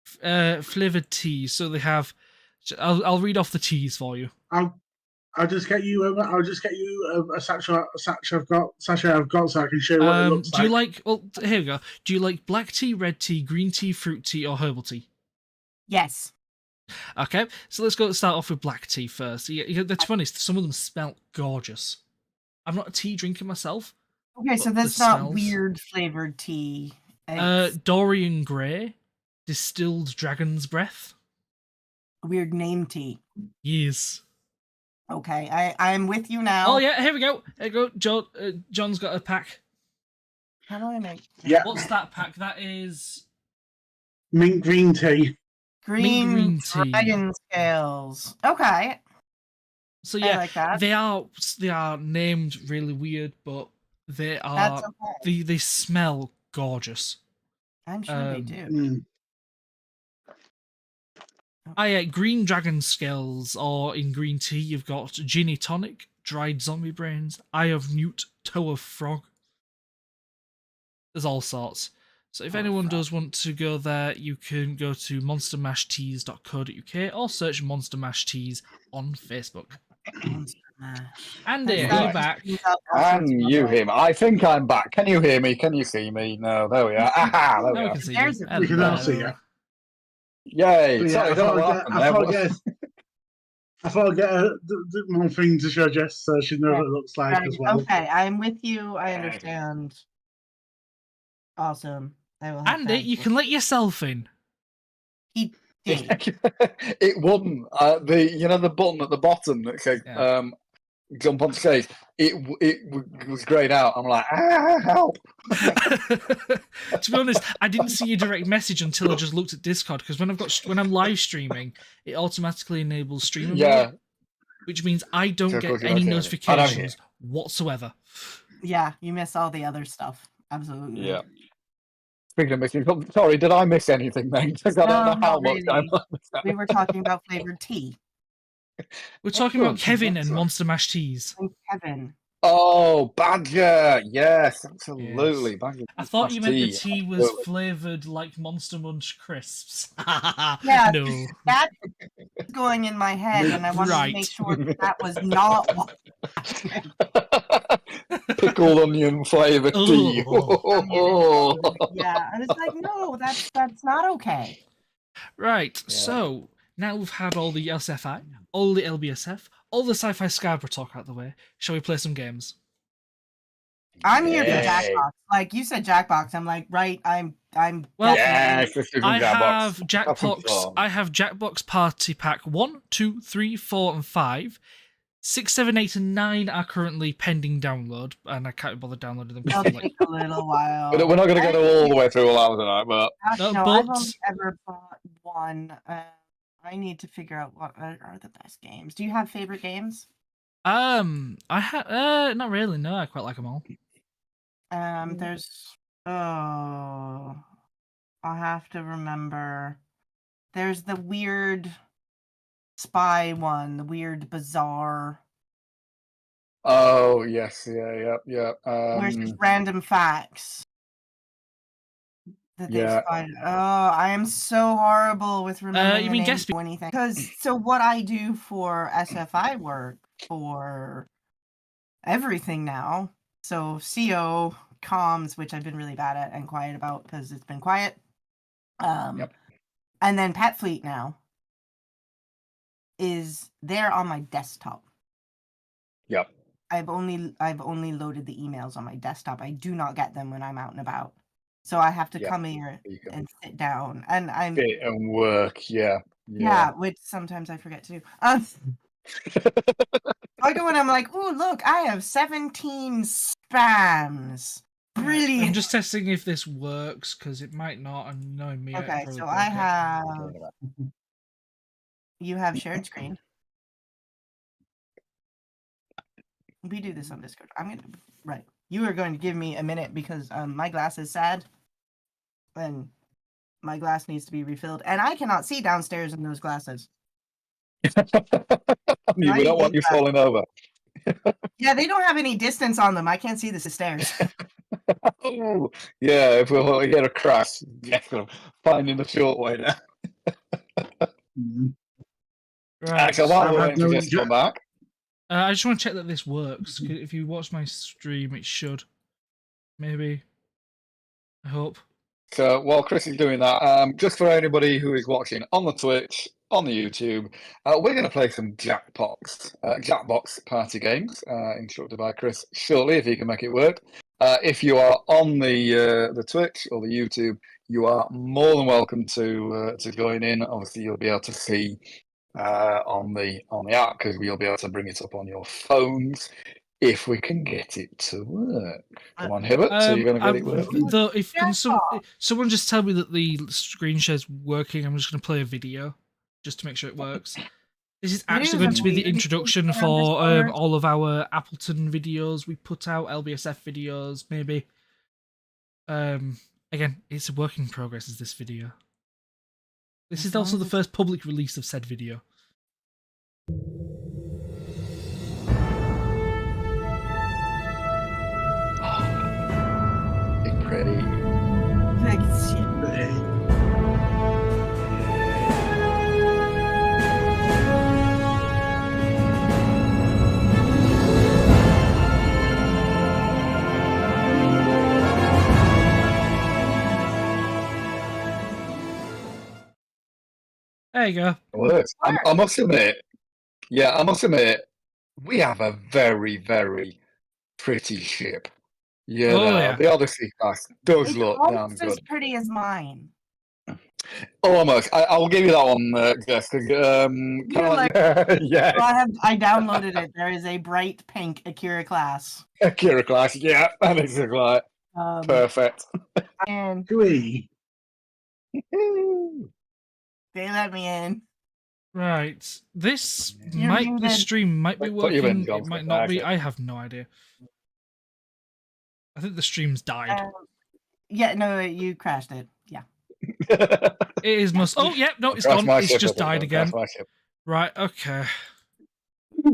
Flavored teas. So they have. I'll read off the teas for you. I'll just get you. I'll just get you a sachet I've got, so I can show you what it looks like. Do you like? Well, here we go. Do you like black tea, red tea, green tea, fruit tea, or herbal tea? Yes. Okay, so let's start off with black tea first. That's funny. Some of them smell gorgeous. I'm not a tea drinker myself. Okay, so that's not weird flavored tea. Dorian Gray, distilled dragon's breath. Weird name tea. Yes. Okay, I'm with you now. Oh yeah, here we go. Here we go. John's got a pack. How do I make? Yeah. What's that pack? That is mint green tea. Green dragon scales. Okay. So yeah, I like that. they are named really weird, but they are they smell gorgeous. I'm sure they do. Green dragon scales, or in green tea, you've got Ginny Tonic, dried zombie brains, Eye of Newt, Toe of Frog. There's all sorts. So if anyone does want to go there, you can go to monstermashteas.co.uk or search Monster Mash Teas on Facebook. Andy, are you back? Can you hear me? I think I'm back. Can you hear me? Can you see me? No, there we are. Aha, there we are. We can see you. We can all see you. Yay! Yeah, I thought I'd get the one thing to show Jess so she knows what it looks like as well. Okay, I'm with you. I understand. Awesome. Andy, you can let yourself in. He did. It wouldn't. The button at the bottom that says jump on stage. It was grayed out. I'm like, help. To be honest, I didn't see your direct message until I just looked at Discord, because when I'm live streaming, it automatically enables streaming mode, which means I don't get any notifications whatsoever. Yeah, you miss all the other stuff. Absolutely. Yeah. Speaking of missing, sorry, did I miss anything then? I don't know how much time. We were talking about flavored tea. We're talking about Kevin and Monster Mash Teas. Kevin. Oh, Badger! Yes, absolutely. Yes. Badger. I thought you meant the tea was flavoured like Monster Munch crisps. Yeah, no. That's going in my head, and I wanted to make sure that was not what pickled onion flavoured tea. Yeah, and it's like, no, that's not okay. Right, so now we've had all the LCFI, all the LBSF, all the Sci-Fi Scarborough talk out the way. Shall we play some games? I'm here for Jackbox. Like you said, Jackbox. I'm like, right. I'm. Well, I have Jackbox. I have Jackbox Party Pack 1, 2, 3, 4, and 5. 6, 7, 8, and 9 are currently pending download, and I can't bother downloading them. It'll take a little while. We're not going to go all the way through all tonight, but I've only ever bought one. I need to figure out what are the best games. Do you have favorite games? I have not really. No, I quite like them all. There's I'll have to remember. There's the weird spy one, the weird bizarre. Oh yes, yeah. Where's just random facts that they find. Oh, I am so horrible with remembering. You mean guess anything? Because so what I do for SFI work for everything now. So CO comms, which I've been really bad at and quiet about because it's been quiet. And then Pet Fleet now. is there on my desktop. Yep. I've only loaded the emails on my desktop. I do not get them when I'm out and about. So I have to come here and sit down, and I'm sit and work. Yeah. which sometimes I forget to do. I go and I'm like, oh look, I have 17 spams. Brilliant. I'm just testing if this works because it might not. And knowing me, Okay, so I have. You have shared screen. We do this on Discord. Right. You are going to give me a minute because my glass is sad, and my glass needs to be refilled, and I cannot see downstairs in those glasses. We don't want you falling over. Yeah, they don't have any distance on them. I can't see the stairs. Oh, yeah, if we hear a crash, finding the short way now. Right. So while we're waiting for this to come back, I just want to check that this works. If you watch my stream, it should. Maybe. I hope. So while Chris is doing that, just for anybody who is watching on the Twitch, on the YouTube, we're going to play some Jackbox party games, instructed by Chris shortly, if he can make it work. If you are on the Twitch or the YouTube, you are more than welcome to join in. Obviously, you'll be able to see on the app because we'll be able to bring it up on your phones if we can get it to work. Come on, Hibbert. So you're going to get it working? Though, someone just tell me that the screen share's working, I'm just going to play a video just to make sure it works. This is actually going to be the introduction for all of our Appleton videos we put out, LBSF videos, maybe. Again, it's a work in progress, is this video. This is also the first public release of said video. It's pretty. There you go. I must admit, we have a very, very pretty ship. Yeah, the Odyssey class does look damn good. It's as pretty as mine. Almost. I will give you that one, Jess. Yeah. I downloaded it. There is a bright pink Akira class. Akira class, yeah. That is like perfect. And They let me in. Right. This stream might be working. It might not be. I have no idea. I think the stream's died. Yeah, no, you crashed it. Yeah. It is must. Oh, yeah, no, it's gone. It's just died again. Right, okay.